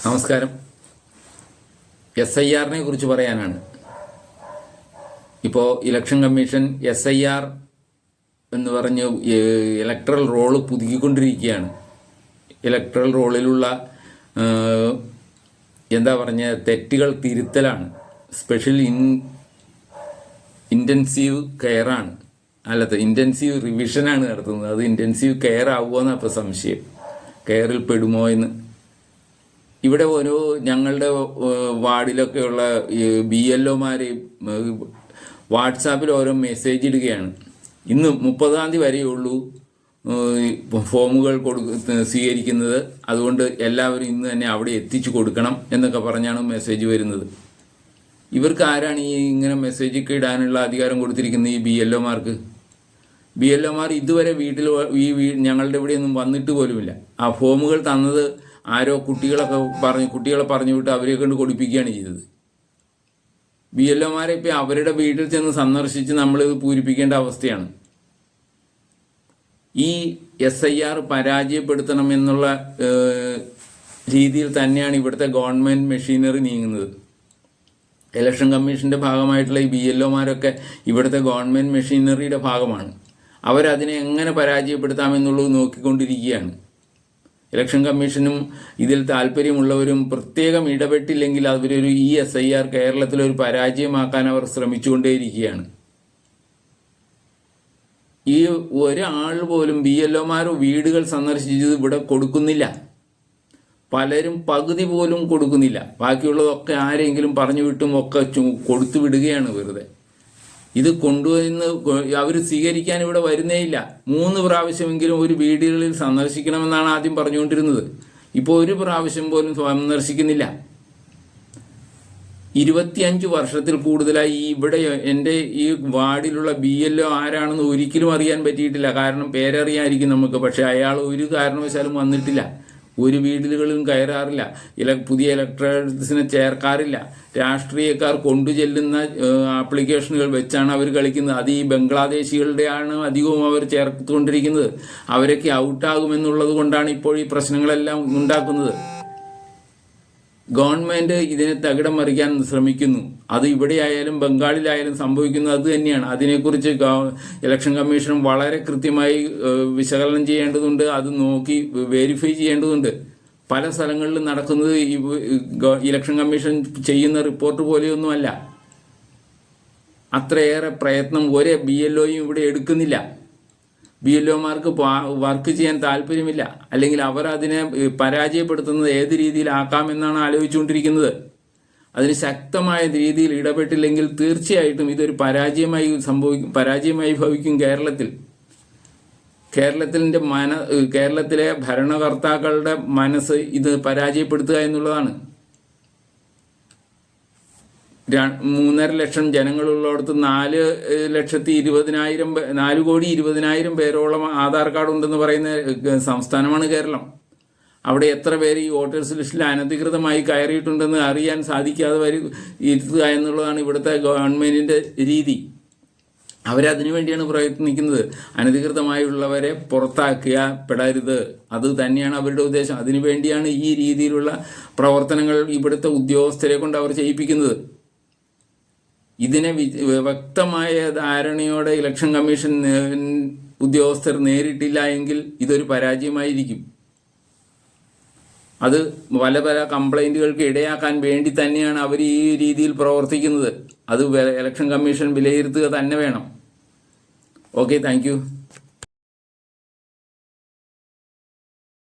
നമസ്കാരം. SIR കുറിച്ച് പറയാനാണ്. ഇപ്പോൾ ഇലക്ഷൻ കമ്മീഷൻ SIR എന്ന് പറഞ്ഞ് ഇലക്ട്രൽ റോള് പുതുക്കിക്കൊണ്ടിരിക്കുകയാണ്. ഇലക്ട്രൽ റോളിലുള്ള തെറ്റുകൾ തിരുത്തലാണ്. സ്പെഷ്യൽ ഇൻറ്റൻസീവ് കെയറാണ്, ഇൻറ്റൻസീവ് റിവിഷനാണ് നടത്തുന്നത്. അത് ഇൻറ്റൻസീവ് കെയർ ആവുമോ എന്നാണ് ഇപ്പോൾ സംശയം. കെയറിൽ പെടുമോ എന്ന്. ഇവിടെ ഞങ്ങളുടെ വാർഡിലൊക്കെയുള്ള BLOമാർ വാട്സാപ്പിൽ ഓരോ മെസ്സേജ് ഇടുകയാണ്. ഇന്ന് 30-ാം തീയതി വരെയുള്ളൂ ഫോമുകൾ സ്വീകരിക്കുന്നത്, അതുകൊണ്ട് എല്ലാവരും ഇന്ന് തന്നെ അവിടെ എത്തിച്ചു കൊടുക്കണം എന്നൊക്കെ പറഞ്ഞാണ് മെസ്സേജ് വരുന്നത്. ഇവർക്ക് ആരാണ് ഇങ്ങനെ മെസ്സേജൊക്കെ ഇടാനുള്ള അധികാരം കൊടുത്തിരിക്കുന്നത്? ഈ BLOമാർ ഇതുവരെ ഞങ്ങളുടെ ഇവിടെയൊന്നും വന്നിട്ട് പോലുമില്ല. ആ ഫോമുകൾ തന്നത് ആരോ കുട്ടികളെ പറഞ്ഞു വിട്ട് അവരെ കൊണ്ട് കൊടുപ്പിക്കുകയാണ് ചെയ്തത്. BLOമാരെ ഇപ്പം അവരുടെ വീട്ടിൽ ചെന്ന് സന്ദർശിച്ച് നമ്മളിത് പൂരിപ്പിക്കേണ്ട അവസ്ഥയാണ്. ഈ SIR പരാജയപ്പെടുത്തണം എന്നുള്ള രീതിയിൽ തന്നെയാണ് ഇവിടുത്തെ ഗവൺമെൻറ് മെഷീനറി നീങ്ങുന്നത്. ഇലക്ഷൻ കമ്മീഷൻ്റെ ഭാഗമായിട്ടുള്ള ഈ BLOമാരൊക്കെ ഇവിടുത്തെ ഗവൺമെൻറ് മെഷീനറിയുടെ ഭാഗമാണ്. അവരതിനെ എങ്ങനെ പരാജയപ്പെടുത്താമെന്നുള്ളത് നോക്കിക്കൊണ്ടിരിക്കുകയാണ്. ഇലക്ഷൻ കമ്മീഷനും ഇതിൽ താല്പര്യമുള്ളവരും പ്രത്യേകം ഇടപെട്ടില്ലെങ്കിൽ അവരൊരു SIR കേരളത്തിലൊരു പരാജയമാക്കാൻ അവർ ശ്രമിച്ചുകൊണ്ടേയിരിക്കുകയാണ്. ഈ ഒരാൾ പോലും BLOമാർ വീടുകൾ സന്ദർശിച്ചത് ഇവിടെ കൊടുക്കുന്നില്ല. പലരും പകുതി പോലും കൊടുക്കുന്നില്ല. ബാക്കിയുള്ളതൊക്കെ ആരെങ്കിലും പറഞ്ഞു വിട്ടും ഒക്കെ കൊടുത്തു വിടുകയാണ് വെറുതെ. ഇത് കൊണ്ടുവന്ന് അവർ സ്വീകരിക്കാൻ ഇവിടെ വരുന്നേയില്ല. 3 പ്രാവശ്യമെങ്കിലും ഒരു വീടുകളിൽ സന്ദർശിക്കണമെന്നാണ് ആദ്യം പറഞ്ഞുകൊണ്ടിരുന്നത്. ഇപ്പോൾ ഒരു പ്രാവശ്യം പോലും സന്ദർശിക്കുന്നില്ല. 25 വർഷത്തിൽ കൂടുതലായി ഇവിടെ എൻ്റെ ഈ വാർഡിലുള്ള BLO ആരാണെന്ന് ഒരിക്കലും അറിയാൻ പറ്റിയിട്ടില്ല. കാരണം പേരറിയാമായിരിക്കും നമുക്ക്, പക്ഷേ അയാൾ ഒരു കാരണവശാലും വന്നിട്ടില്ല. ഒരു വീടുകളിലും കയറാറില്ല. പുതിയ ഇലക്ട്രേറ്റ്സിനെ ചേർക്കാറില്ല. രാഷ്ട്രീയക്കാർ കൊണ്ടുചെല്ലുന്ന ആപ്ലിക്കേഷനുകൾ വെച്ചാണ് അവർ കളിക്കുന്നത്. അത് ഈ ബംഗ്ലാദേശികളുടെയാണ് അധികവും അവർ ചേർത്തുകൊണ്ടിരിക്കുന്നത്. അവരൊക്കെ ഔട്ടാകുമെന്നുള്ളത് കൊണ്ടാണ് ഇപ്പോൾ ഈ പ്രശ്നങ്ങളെല്ലാം ഉണ്ടാക്കുന്നത്. ഗവൺമെൻറ് ഇതിനെ തകിടം മറിക്കാൻ ശ്രമിക്കുന്നു. അത് ഇവിടെയായാലും ബംഗാളിലായാലും സംഭവിക്കുന്നത് അത് തന്നെയാണ്. അതിനെക്കുറിച്ച് ഇലക്ഷൻ കമ്മീഷൻ വളരെ കൃത്യമായി വിശകലനം ചെയ്യേണ്ടതുണ്ട്. അത് നോക്കി വെരിഫൈ ചെയ്യേണ്ടതുണ്ട്. പല സ്ഥലങ്ങളിലും നടക്കുന്നത് ഇലക്ഷൻ കമ്മീഷൻ ചെയ്യുന്ന റിപ്പോർട്ട് പോലെയൊന്നുമല്ല. അത്രയേറെ പ്രയത്നം ഒരേ BLOയും ഇവിടെ എടുക്കുന്നില്ല. BLOമാർക്ക് വർക്ക് ചെയ്യാൻ താല്പര്യമില്ല. അല്ലെങ്കിൽ അവർ അതിനെ പരാജയപ്പെടുത്തുന്നത് ഏത് രീതിയിലാക്കാമെന്നാണ് ആലോചിച്ചുകൊണ്ടിരിക്കുന്നത്. അതിന് ശക്തമായ രീതിയിൽ ഇടപെട്ടില്ലെങ്കിൽ തീർച്ചയായിട്ടും ഇതൊരു പരാജയമായി ഭവിക്കും. കേരളത്തിലെ ഭരണകർത്താക്കളുടെ മനസ്സ് ഇത് പരാജയപ്പെടുത്തുക എന്നുള്ളതാണ്. 3.5 ലക്ഷം ജനങ്ങളുള്ളിടത്ത് 4,20,000 പേരോളം ആധാർ കാർഡ് ഉണ്ടെന്ന് പറയുന്ന സംസ്ഥാനമാണ് കേരളം. അവിടെ എത്ര പേര് ഈ വോട്ടേഴ്സ് ലിസ്റ്റിൽ അനധികൃതമായി കയറിയിട്ടുണ്ടെന്ന് അറിയാൻ സാധിക്കാതെ ഇരുത്തുക എന്നുള്ളതാണ് ഇവിടുത്തെ ഗവൺമെൻറ്റിൻ്റെ രീതി. അവരതിനു വേണ്ടിയാണ് പ്രയത്നിക്കുന്നത്. അനധികൃതമായുള്ളവരെ പെടരുത്, അത് തന്നെയാണ് അവരുടെ ഉദ്ദേശം. അതിനുവേണ്ടിയാണ് ഈ രീതിയിലുള്ള പ്രവർത്തനങ്ങൾ ഇവിടുത്തെ ഉദ്യോഗസ്ഥരെ കൊണ്ട് അവർ ചെയ്യിപ്പിക്കുന്നത്. ഇതിനെ വ്യക്തമായ ധാരണയോടെ ഇലക്ഷൻ കമ്മീഷൻ ഉദ്യോഗസ്ഥർ നേരിട്ടില്ല എങ്കിൽ ഇതൊരു പരാജയമായിരിക്കും. അത് പല കംപ്ലൈൻറ്റുകൾക്ക് ഇടയാക്കാൻ വേണ്ടി തന്നെയാണ് അവർ ഈ രീതിയിൽ പ്രവർത്തിക്കുന്നത്. അത് ഇലക്ഷൻ കമ്മീഷൻ വിലയിരുത്തുക തന്നെ വേണം. Okay, thank you.